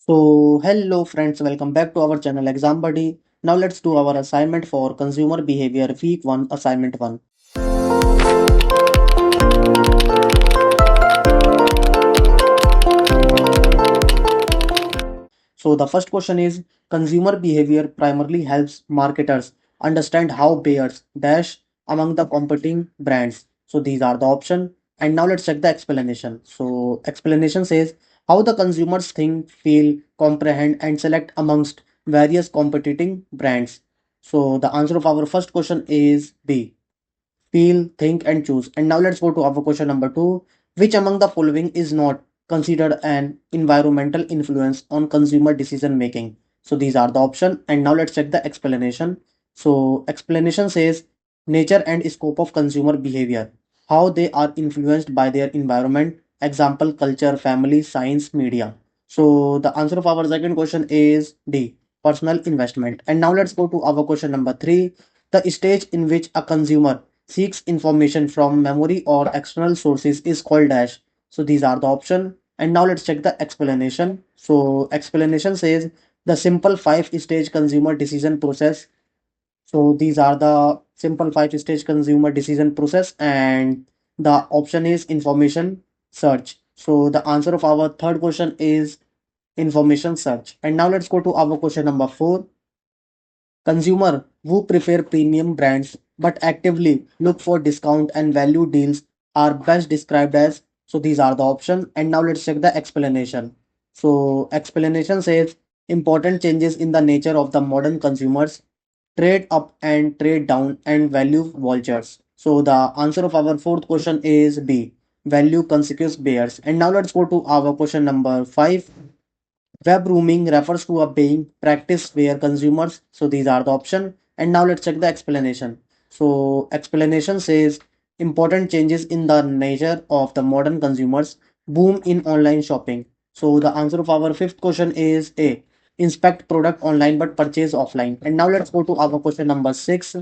So, hello friends, welcome back to our channel Exam Buddy. Now let's do our assignment for consumer behavior week 1 assignment 1. So the first question is consumer behavior primarily helps marketers understand how buyers dash among the competing brands. So these are the option and now let's check the explanation. So explanation says how the consumers think, feel, comprehend and select amongst various competing brands. So the answer of our first question is B. Feel, think, and choose. And now let's go to our question number two. Which among the following is not considered an environmental influence on consumer decision making? So these are the option. And now let's check the explanation. So explanation says nature and scope of consumer behavior, how they are influenced by their environment. Example, culture, family, science, media. So the answer of our second question is D. Personal investment. And now let's go to our question number three. The stage in which a consumer seeks information from memory or external sources is called dash. So these are the option. And now let's check the explanation. So explanation says the simple five stage consumer decision process. So these are the simple five stage consumer decision process and the option is information search. So the answer of our third question is information search. And now let's go to our question number four. Consumer who prefer premium brands but actively look for discount and value deals are best described as. So these are the option. And now let's check the explanation. So explanation says important changes in the nature of the modern consumers trade up and trade down and value vultures. So the answer of our fourth question is B. Value conscious bears. And now let's go to our question number five. Web rooming refers to a buying practice where consumers, so these are the option. And now let's check the explanation. So explanation says important changes in the nature of the modern consumers boom in online shopping. So the answer of our fifth question is A. Inspect product online but purchase offline. And now let's go to our question number six.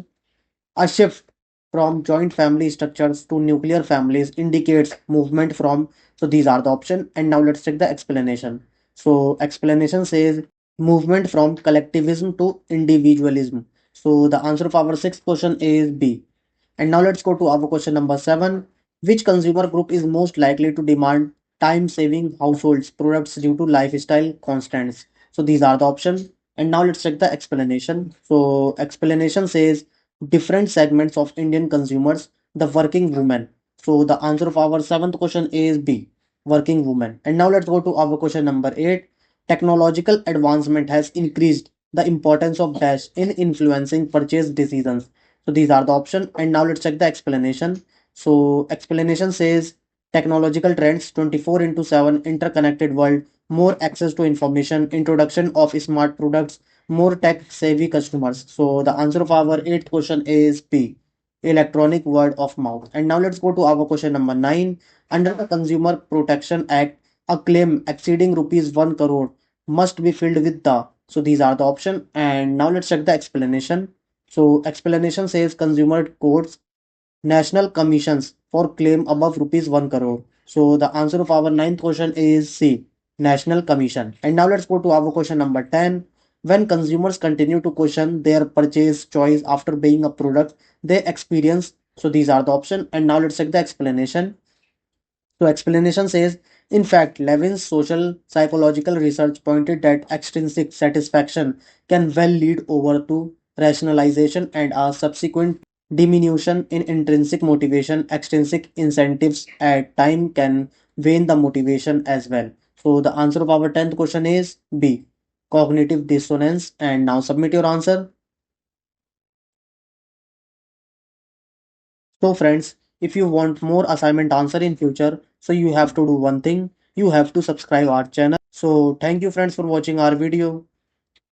A shift from joint family structures to nuclear families indicates movement from, so these are the option. And now let's check the explanation. So explanation says movement from collectivism to individualism. So the answer of our sixth question is B. And now let's go to our question number seven. Which consumer group is most likely to demand time saving households products due to lifestyle constants? So these are the options. And now let's check the explanation. So explanation says different segments of Indian consumers, the working woman. So the answer of our seventh question is B, working woman. And now let's go to our question number eight. Technological advancement has increased the importance of dash in influencing purchase decisions. So these are the option. And now let's check the explanation. So explanation says technological trends 24 into 7 interconnected world, more access to information, introduction of smart products, more tech savvy customers. So the answer of our eighth question is B, electronic word of mouth. And now let's go to our question number nine. Under the Consumer Protection Act, a claim exceeding rupees 1 crore must be filled with the. So these are the option. And now let's check the explanation. So explanation says consumer courts national commissions for claim above rupees 1 crore. So the answer of our ninth question is C, national commission. And now let's go to our question number 10. When consumers continue to question their purchase choice after buying a product, they experience. So these are the option. And now let's check the explanation. So explanation says, in fact, Levin's social psychological research pointed that extrinsic satisfaction can well lead over to rationalization and a subsequent diminution in intrinsic motivation. Extrinsic incentives at time can wane the motivation as well. So the answer of our 10th question is B, cognitive dissonance. And now submit your answer. So friends, if you want more assignment answer in future, so you have to do one thing, you have to subscribe our channel. So thank you friends for watching our video.